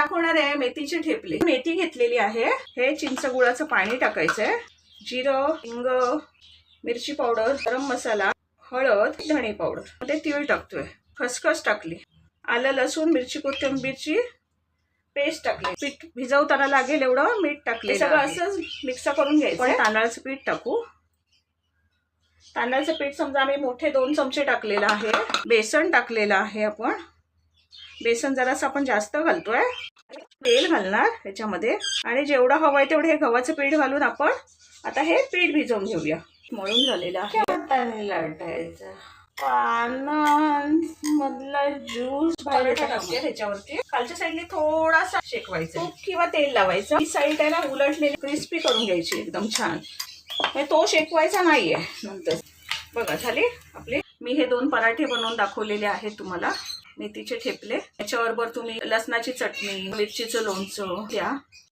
दाखवणार आहे मेथीची ठेपली। मेथी घेतलेली आहे, हे चिंच गुळाचं पाणी टाकायचंय, जिरं, हिंग, मिरची पावडर, गरम मसाला, हळद, धणे पावडर, ते तीळ टाकतोय, खसखस टाकली, आलं लसूण मिरची कोथिंबीरची पेस्ट टाकली, पीठ भिजवताना लागेल एवढं मीठ टाकले, सगळं असं मिक्स करून घ्यायचं। पण तांदळाचं पीठ टाकू, तांदळाचं पीठ समजा आम्ही मोठे 2 चमचे टाकलेलं आहे। बेसन टाकलेलं आहे आपण, बेसन जरासं आपण जास्त घालतोय, तेल घालणार त्याच्यामध्ये आणि जेवढं हवंय तेवढं हे गव्हाचं पीठ घालून आपण आता हे पीठ भिजवून घेऊया। मळून झालेलं आहे, हाताने लाटायचं, पानांमधला ज्यूस बाहेर टाकायचा त्याच्यावरती, खालच्या साईडने थोडासा शेकवायचा, तूप किंवा तेल लावायचं, ही साईड आहे ना उलटलेली क्रिस्पी करून घ्यायची एकदम छान, तो शेकवायचा नाहीये नंतर। बघा झाले आपले, मी हे 2 पराठे बनवून दाखवलेले आहेत तुम्हाला, मेथीचे ठेपले, त्याच्याबरोबर तुम्ही लसणाची चटणी, मिरचीचं लोणचं द्या।